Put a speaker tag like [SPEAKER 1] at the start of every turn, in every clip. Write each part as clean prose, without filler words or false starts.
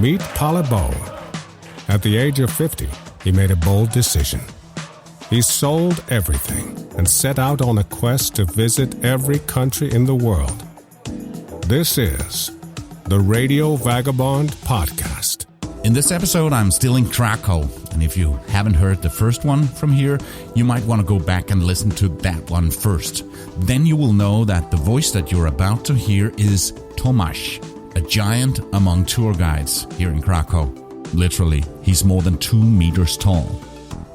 [SPEAKER 1] Meet Palebo. At the age of 50, he made a bold decision. He sold everything and set out on a quest to visit every country in the world. This is the Radio Vagabond Podcast.
[SPEAKER 2] In this episode, I'm still in Krakow, and if you haven't heard the first one from here, you might want to go back and listen to that one first. Then you will know that the voice that you're about to hear is Tomasz, a giant among tour guides here in Krakow. Literally, he's more than 2 meters tall.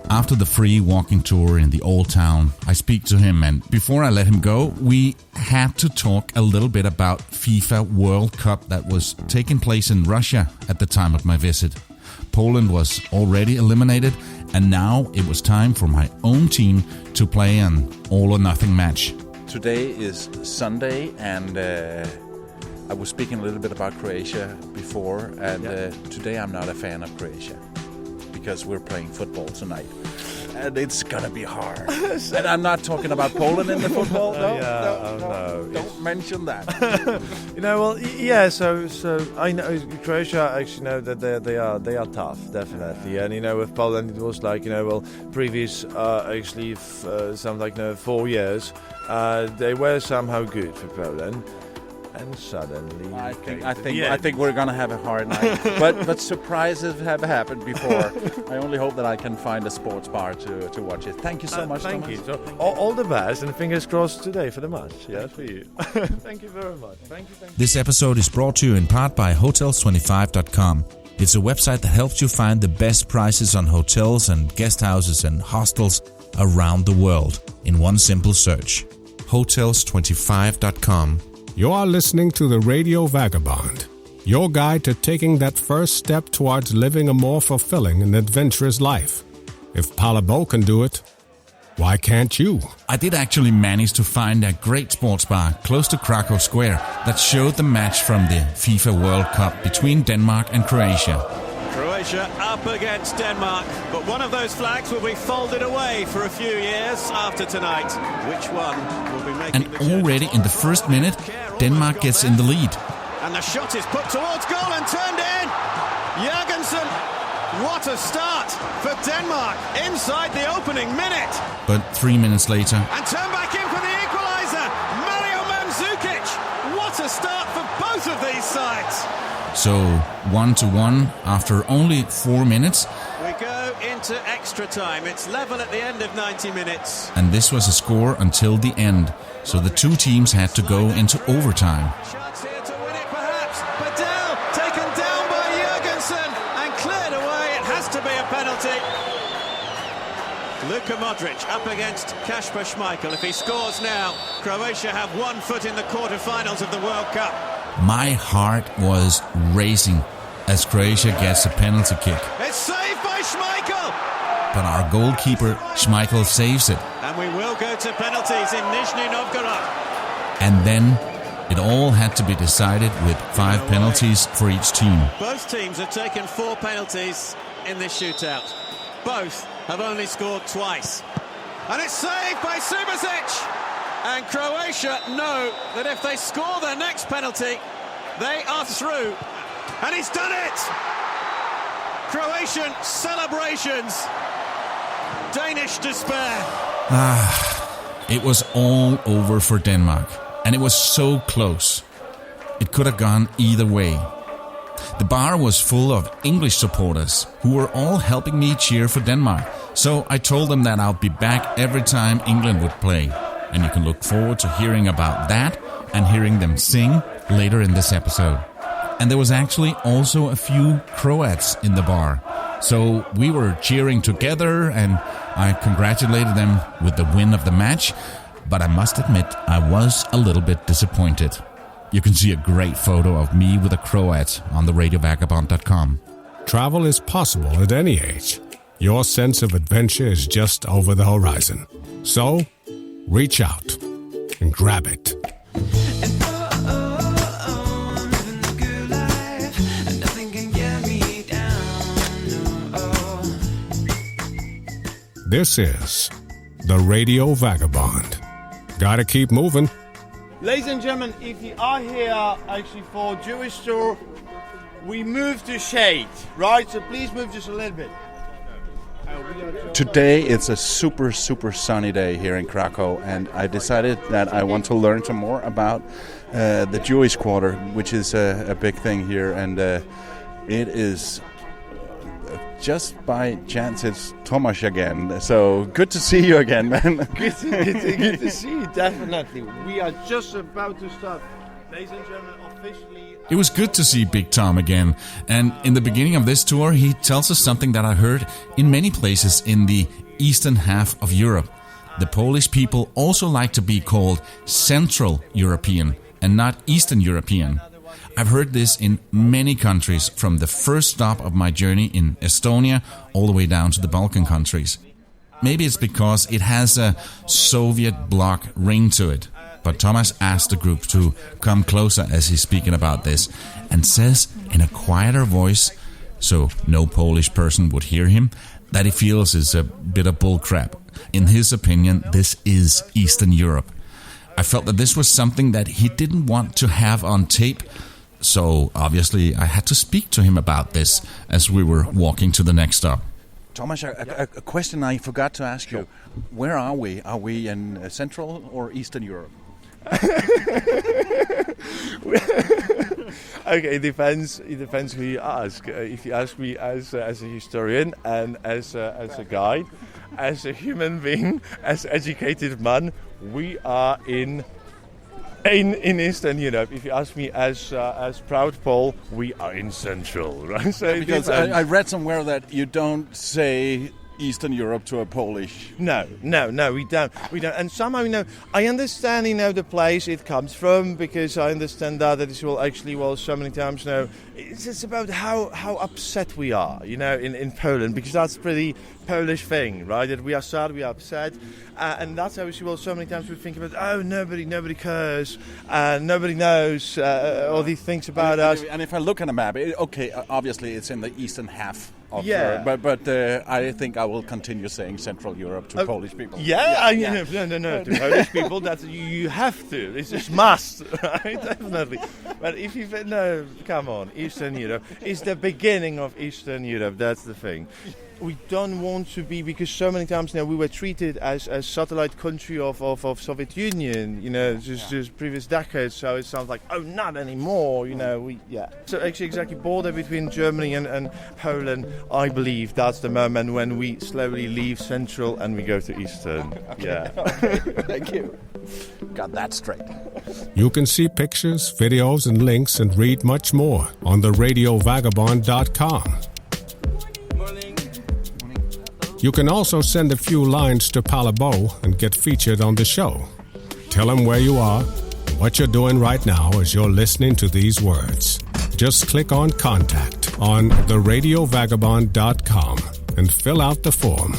[SPEAKER 2] After the free walking tour in the old town, I speak to him, and before I let him go, we had to talk a little bit about FIFA World Cup that was taking place in Russia at the time of my visit. Poland was already eliminated, and now it was time for my own team to play an all-or-nothing match.
[SPEAKER 3] Today is Sunday, and I was speaking a little bit about Croatia before, and today I'm not a fan of Croatia. Because we're playing football tonight, and it's gonna be hard. And I'm not talking about Poland in the football. No, don't mention that.
[SPEAKER 4] So I know Croatia. Actually, know that they are tough, definitely. And with Poland, it was like previous 4 years, they were somehow good for Poland. And suddenly,
[SPEAKER 3] I think we're gonna have a hard night. but surprises have happened before. I only hope that I can find a sports bar to watch it. Thank you so much.
[SPEAKER 4] Thank you. So, all the best, and fingers crossed today for the match. Yes, for you. Thank you very much. Thank you.
[SPEAKER 2] This episode is brought to you in part by Hotels25.com. It's a website that helps you find the best prices on hotels and guest houses and hostels around the world in one simple search. Hotels25.com.
[SPEAKER 1] You are listening to the Radio Vagabond, your guide to taking that first step towards living a more fulfilling and adventurous life. If Palebo can do it, why can't you?
[SPEAKER 2] I did actually manage to find a great sports bar close to Krakow Square that showed the match from the FIFA World Cup between Denmark and Croatia.
[SPEAKER 5] Croatia up against Denmark, but one of those flags will be folded away for a few years after tonight. Which one will be making
[SPEAKER 2] and already in the first minute, Denmark gets in the lead.
[SPEAKER 5] And the shot is put towards goal and turned in. Jørgensen, what a start for Denmark inside the opening minute.
[SPEAKER 2] But 3 minutes later,
[SPEAKER 5] and turn back in for the equaliser, Mario Mandzukic. What a start for both of these sides.
[SPEAKER 2] So 1-1 after only 4 minutes.
[SPEAKER 5] We go into extra time. It's level at the end of 90 minutes.
[SPEAKER 2] And this was a score until the end. So the two teams had to go into overtime.
[SPEAKER 5] Chance here to win it perhaps. Badel taken down by Jørgensen and cleared away. It has to be a penalty. Luka Modric up against Kasper Schmeichel. If he scores now, Croatia have 1 foot in the quarterfinals of the World Cup.
[SPEAKER 2] My heart was racing as Croatia gets a penalty kick.
[SPEAKER 5] It's saved by Schmeichel!
[SPEAKER 2] But our goalkeeper, Schmeichel, saves it.
[SPEAKER 5] And we will go to penalties in Nizhny Novgorod.
[SPEAKER 2] And then it all had to be decided with 5 penalties for each team.
[SPEAKER 5] Both teams have taken 4 penalties in this shootout. Both have only scored twice. And it's saved by Subasic! And Croatia know that if they score their next penalty, they are through. And he's done it! Croatian celebrations. Danish despair.
[SPEAKER 2] It was all over for Denmark. And it was so close. It could have gone either way. The bar was full of English supporters who were all helping me cheer for Denmark. So I told them that I'll be back every time England would play. And you can look forward to hearing about that and hearing them sing later in this episode. And there was actually also a few Croats in the bar. So we were cheering together and I congratulated them with the win of the match. But I must admit, I was a little bit disappointed. You can see a great photo of me with a Croat on the radiovagabond.com.
[SPEAKER 1] Travel is possible at any age. Your sense of adventure is just over the horizon. So, reach out and grab it. This is the Radio Vagabond. Gotta keep moving.
[SPEAKER 4] Ladies and gentlemen, if you are here actually for Jewish tour, we move to shade, right? So please move just a little bit.
[SPEAKER 3] Today it's a super sunny day here in Krakow, and I decided that I want to learn some more about the Jewish quarter, which is a big thing here, and it is just by chance it's Tomasz again. So good to see you again, man.
[SPEAKER 4] Good to see you, definitely. We are just about to start, ladies and gentlemen, officially.
[SPEAKER 2] It was good to see Big Tom again, and in the beginning of this tour he tells us something that I heard in many places in the eastern half of Europe. The Polish people also like to be called Central European and not Eastern European. I've heard this in many countries, from the first stop of my journey in Estonia all the way down to the Balkan countries. Maybe it's because it has a Soviet bloc ring to it. But Thomas asked the group to come closer as he's speaking about this, and says in a quieter voice, so no Polish person would hear him, that he feels is a bit of bullcrap. In his opinion, this is Eastern Europe. I felt that this was something that he didn't want to have on tape, so obviously I had to speak to him about this as we were walking to the next stop.
[SPEAKER 3] Thomas, a question I forgot to ask you. Where are we? Are we in Central or Eastern Europe?
[SPEAKER 4] Okay, it depends who you ask. If you ask me as a historian and as a guide, as a human being, as an educated man, we are in Eastern Europe. If you ask me as proud Pole, we are in Central, right? So
[SPEAKER 3] because I read somewhere that you don't say Eastern Europe to a Polish.
[SPEAKER 4] No, we don't. And somehow, I understand, the place it comes from, because I understand that it will actually, so many times, it's about how upset we are, in Poland, because that's a pretty Polish thing, right? That we are sad, we are upset, and that's how so many times we think about, nobody cares, nobody knows all these things about us.
[SPEAKER 3] And if I look at a map, obviously it's in the eastern half. But I think I will continue saying Central Europe to Polish people.
[SPEAKER 4] No. To Polish people, that you have to. It's just must, right? Definitely. But if you come on, Eastern Europe is the beginning of Eastern Europe. That's the thing. We don't want to be, because so many times now we were treated as a satellite country of Soviet Union, just previous decades. So it sounds like, not anymore, So actually, exactly, border between Germany and Poland, I believe that's the moment when we slowly leave Central and we go to Eastern.
[SPEAKER 3] Okay. Thank you. Got that straight.
[SPEAKER 1] You can see pictures, videos, and links, and read much more on theradiovagabond.com. You can also send a few lines to Palabo and get featured on the show. Tell him where you are and what you're doing right now as you're listening to these words. Just click on Contact on theradiovagabond.com and fill out the form.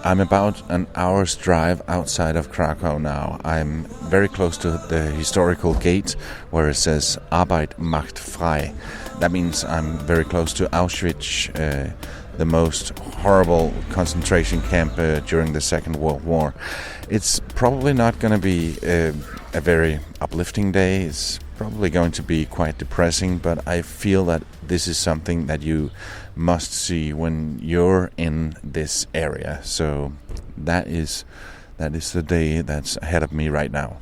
[SPEAKER 3] I'm about an hour's drive outside of Krakow now. I'm very close to the historical gate where it says Arbeit macht frei. That means I'm very close to Auschwitz, the most horrible concentration camp during the Second World War. It's probably not going to be a very uplifting day. It's probably going to be quite depressing, but I feel that this is something that you must see when you're in this area. So that is the day that's ahead of me right now.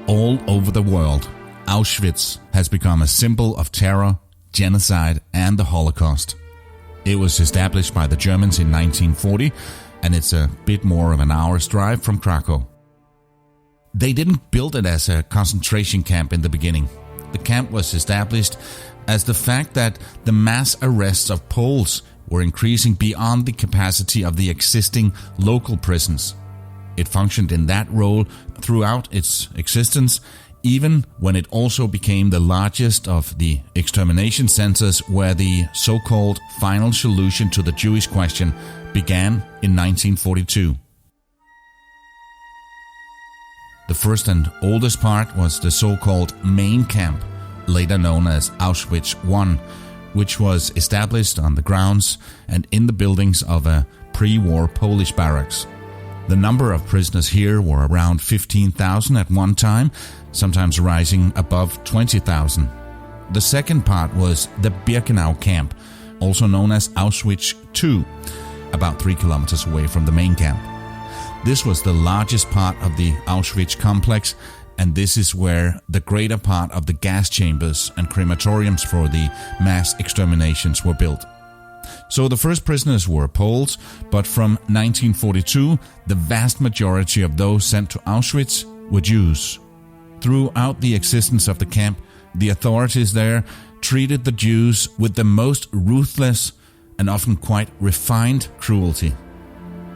[SPEAKER 2] All over the world, Auschwitz has become a symbol of terror, genocide, and the Holocaust. It was established by the Germans in 1940, and it's a bit more of an hour's drive from Krakow. They didn't build it as a concentration camp in the beginning. The camp was established as the fact that the mass arrests of Poles were increasing beyond the capacity of the existing local prisons. It functioned in that role throughout its existence, even when it also became the largest of the extermination centers where the so-called final solution to the Jewish question began in 1942. The first and oldest part was the so-called main camp, later known as Auschwitz I, which was established on the grounds and in the buildings of a pre-war Polish barracks. The number of prisoners here were around 15,000 at one time, sometimes rising above 20,000. The second part was the Birkenau camp, also known as Auschwitz II, about 3 kilometers away from the main camp. This was the largest part of the Auschwitz complex, and this is where the greater part of the gas chambers and crematoriums for the mass exterminations were built. So the first prisoners were Poles, but from 1942, the vast majority of those sent to Auschwitz were Jews. Throughout the existence of the camp, the authorities there treated the Jews with the most ruthless and often quite refined cruelty.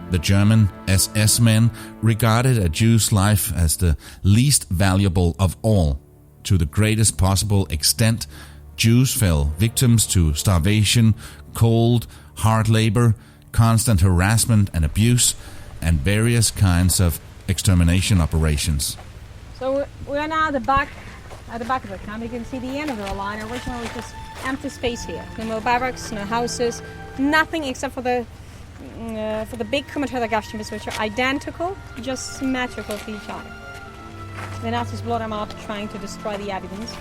[SPEAKER 2] The German SS men regarded a Jew's life as the least valuable of all. To the greatest possible extent, Jews fell victims to starvation, cold, hard labor, constant harassment and abuse, and various kinds of extermination operations.
[SPEAKER 6] So we're now at the back of the camp. You can see the end of the line. Originally it was just empty space here. No more barracks, no houses, nothing except for the big crematorial gas chambers, which are identical, just symmetrical to each other. The Nazis blew them up trying to destroy the evidence.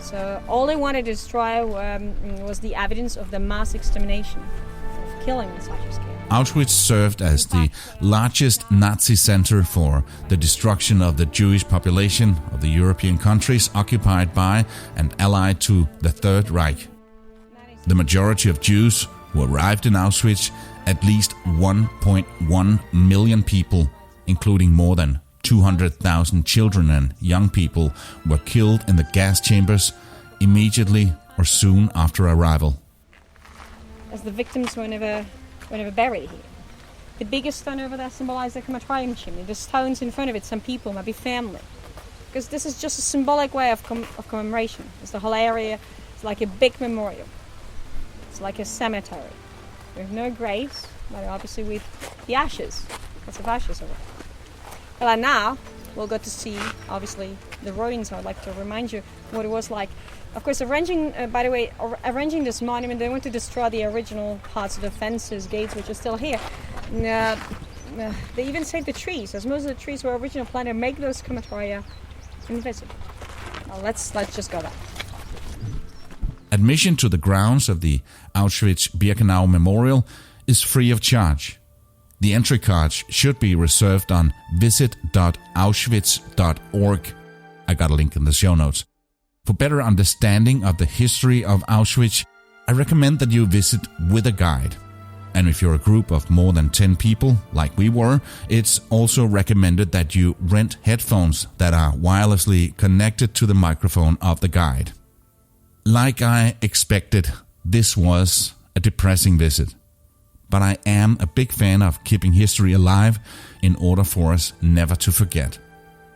[SPEAKER 6] So all they wanted to destroy was the evidence of the mass extermination, of killing in such a scale.
[SPEAKER 2] Auschwitz served as the largest Nazi center for the destruction of the Jewish population of the European countries occupied by and allied to the Third Reich. The majority of Jews who arrived in Auschwitz, at least 1.1 million people, including more than 200,000 children and young people, were killed in the gas chambers immediately or soon after arrival.
[SPEAKER 6] As the victims were never buried here. The biggest stone over there symbolizes the crematorium chimney. The stones in front of it, some people, maybe family. Because this is just a symbolic way of commemoration. It's the whole area. It's like a big memorial. It's like a cemetery. We have no graves, but obviously with the ashes. Lots of ashes over there. Well, and now we'll go to see, obviously, the ruins. I'd like to remind you what it was like. Of course, arranging this monument, they want to destroy the original parts of the fences, gates, which are still here. They even saved the trees, as most of the trees were originally planned to make those crematoria invisible. Well, let's just go back.
[SPEAKER 2] Admission to the grounds of the Auschwitz-Birkenau Memorial is free of charge. The entry card should be reserved on visit.auschwitz.org. I got a link in the show notes. For better understanding of the history of Auschwitz, I recommend that you visit with a guide. And if you're a group of more than 10 people, like we were, it's also recommended that you rent headphones that are wirelessly connected to the microphone of the guide. Like I expected, this was a depressing visit. But I am a big fan of keeping history alive in order for us never to forget.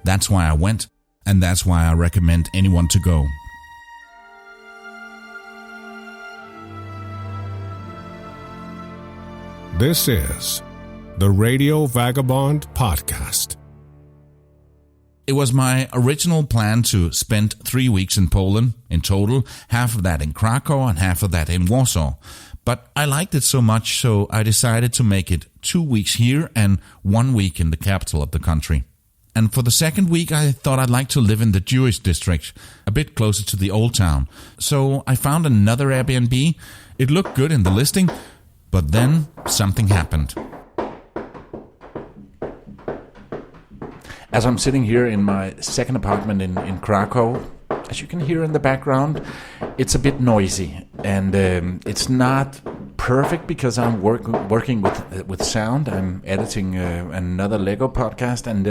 [SPEAKER 2] That's why I went, and that's why I recommend anyone to go.
[SPEAKER 1] This is the Radio Vagabond Podcast.
[SPEAKER 2] It was my original plan to spend 3 weeks in Poland, in total, half of that in Krakow and half of that in Warsaw. But I liked it so much, so I decided to make it 2 weeks here and 1 week in the capital of the country. And for the second week, I thought I'd like to live in the Jewish district, a bit closer to the old town. So I found another Airbnb. It looked good in the listing, but then something happened.
[SPEAKER 3] As I'm sitting here in my second apartment in Krakow, as you can hear in the background, it's a bit noisy, and it's not perfect because I'm working with sound. I'm editing another Lego podcast, and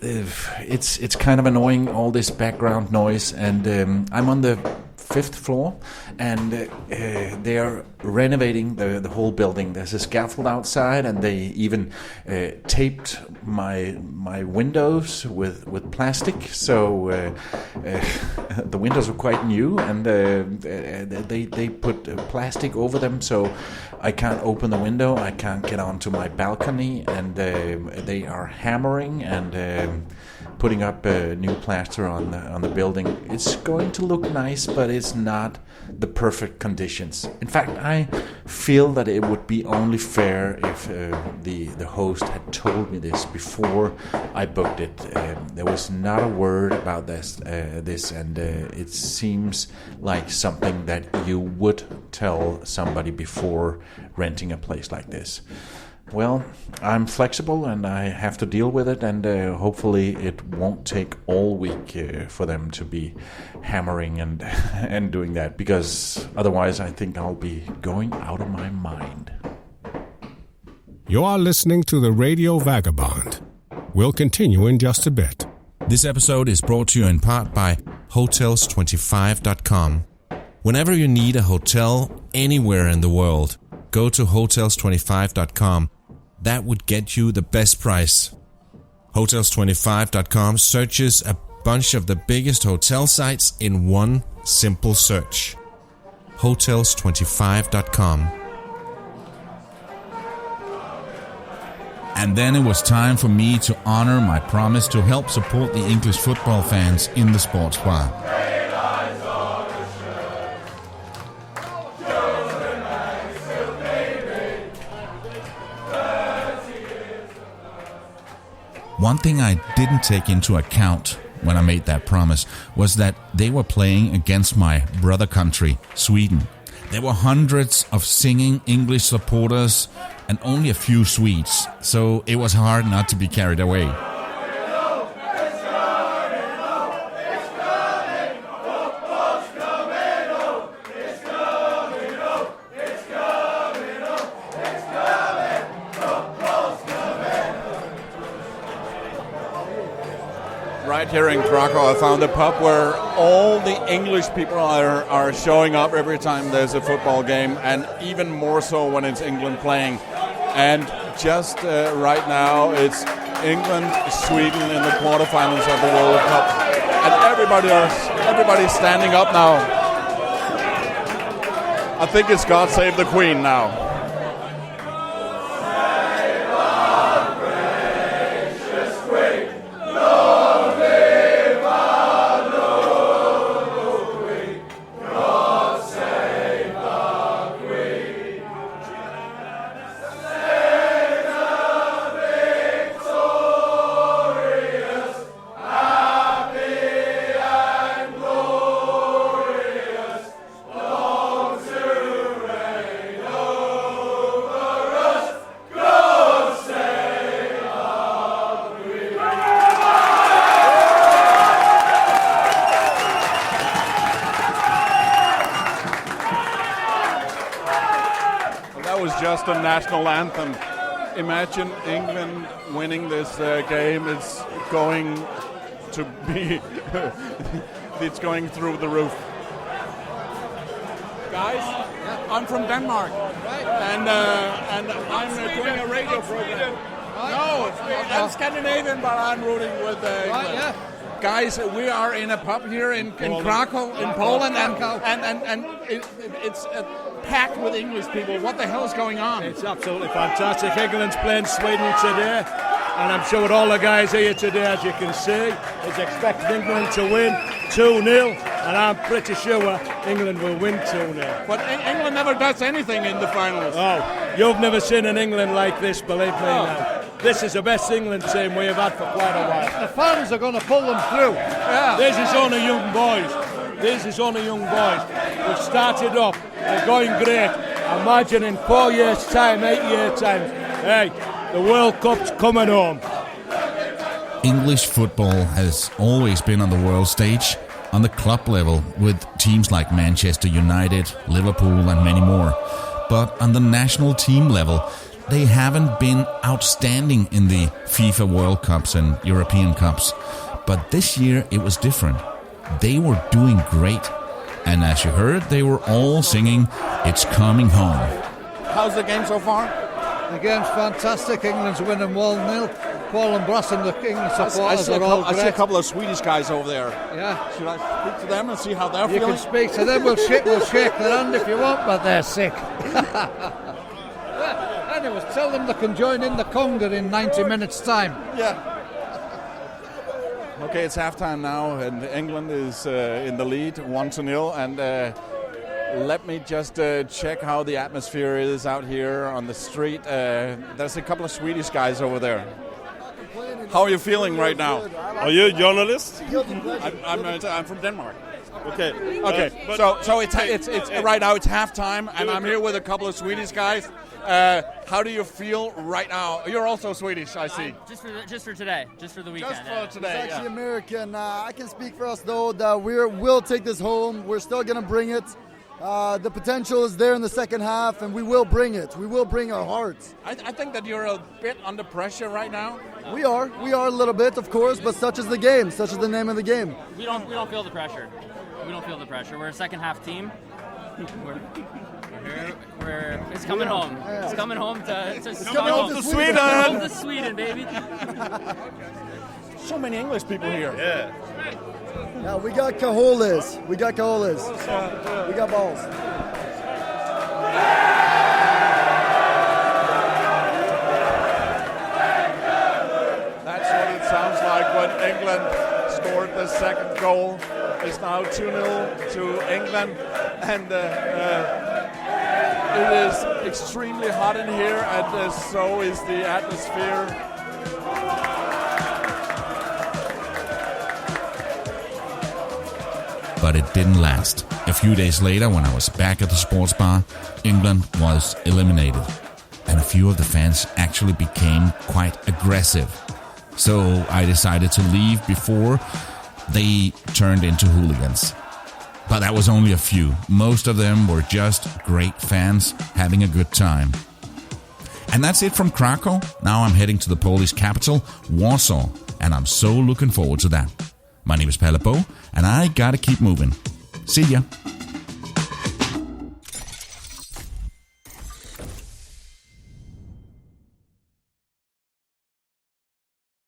[SPEAKER 3] it's kind of annoying, all this background noise. And I'm on the 5th floor, and they are renovating the whole building. There's a scaffold outside, and they even taped my windows with plastic. So the windows are quite new, and they put plastic over them, so I can't open the window. I can't get onto my balcony, and they are hammering and putting up new plaster on the building. It's going to look nice, but it's not the perfect conditions. In fact, I feel that it would be only fair if the host had told me this before I booked it. There was not a word about this, and it seems like something that you would tell somebody before renting a place like this. Well, I'm flexible and I have to deal with it, and hopefully it won't take all week for them to be hammering and doing that, because otherwise I think I'll be going out of my mind.
[SPEAKER 1] You are listening to the Radio Vagabond. We'll continue in just a bit.
[SPEAKER 2] This episode is brought to you in part by Hotels25.com. Whenever you need a hotel anywhere in the world, go to Hotels25.com. That would get you the best price. Hotels25.com searches a bunch of the biggest hotel sites in one simple search. Hotels25.com. And then it was time for me to honor my promise to help support the English football fans in the sports bar. One thing I didn't take into account when I made that promise was that they were playing against my brother country, Sweden. There were hundreds of singing English supporters and only a few Swedes, so it was hard not to be carried away.
[SPEAKER 7] Right here in Krakow, I found a pub where all the English people are showing up every time there's a football game, and even more so when it's England playing. And just right now, it's England-Sweden in the quarterfinals of the World Cup, and everybody's standing up now. I think it's God Save the Queen now. Just a national anthem. Imagine England winning this game. It's going to be it's going through the roof. Guys, I'm from Denmark, and I'm doing a radio program. No, I'm Scandinavian, but I'm rooting with England. Guys, we are in a pub here in Krakow, in Poland, and it's packed with English people. What the hell is going on?
[SPEAKER 8] It's absolutely fantastic. England's playing Sweden today, and I'm sure all the guys here today, as you can see, is expecting England to win 2-0, and I'm pretty sure England will win 2-0.
[SPEAKER 7] But England never does anything in the finals.
[SPEAKER 8] Oh, you've never seen an England like this, believe me now. This is the best England team we have had for quite a while. The fans are going to pull them through. Yeah. This is only young boys. We've started up. They're going great. Imagine in 4 years' time, 8 years' time, hey, the World Cup's coming home.
[SPEAKER 2] English football has always been on the world stage, on the club level, with teams like Manchester United, Liverpool, and many more. But on the national team level, they haven't been outstanding in the FIFA World Cups and European Cups. But this year it was different. They were doing great. And as you heard, they were all singing, "It's Coming Home."
[SPEAKER 7] How's the game so far?
[SPEAKER 9] The game's fantastic. England's winning 1-0. Paul and Brass and the England supporters are all great.
[SPEAKER 7] I see a couple of Swedish guys over there.
[SPEAKER 9] Yeah.
[SPEAKER 7] Should I speak to them and see how they're
[SPEAKER 9] feeling? You can speak to them. We'll shake their hand if you want, but they're sick. Anyways, tell them they can join in the conga in 90 minutes' time.
[SPEAKER 7] Yeah. Okay, it's halftime now, and England is in the lead, 1-0. And let me just check how the atmosphere is out here on the street. There's a couple of Swedish guys over there. How are you feeling right now?
[SPEAKER 10] Are you a journalist?
[SPEAKER 7] I'm from Denmark.
[SPEAKER 10] Okay.
[SPEAKER 7] Okay. So it's right now. It's halftime, and I'm here with a couple of Swedish guys. How do you feel right now? You're also Swedish, I see.
[SPEAKER 11] Just for today, just for the weekend.
[SPEAKER 7] Just for today.
[SPEAKER 12] It's actually American. I can speak for us though that we'll take this home. We're still gonna bring it. The potential is there in the second half, and we will bring it. We will bring our hearts.
[SPEAKER 7] I think that you're a bit under pressure right now.
[SPEAKER 12] We are a little bit, of course, but such is the game. Such is the name of the game.
[SPEAKER 11] We don't feel the pressure. We don't feel the pressure. We're a second half team. It's coming home. It's coming home to
[SPEAKER 12] Sweden.
[SPEAKER 11] Home to Sweden, baby.
[SPEAKER 7] So many English people here.
[SPEAKER 12] Yeah, we got cajoles. We got balls.
[SPEAKER 7] That's what it sounds like when England scored the second goal. It's now 2-0 to England, and it is extremely hot in here, and so is the atmosphere.
[SPEAKER 2] But it didn't last. A few days later, when I was back at the sports bar, England was eliminated. And a few of the fans actually became quite aggressive. So I decided to leave before they turned into hooligans. But that was only a few. Most of them were just great fans having a good time. And that's it from Krakow. Now I'm heading to the Polish capital, Warsaw, and I'm so looking forward to that. My name is Pelle Bo, and I gotta keep moving. See ya.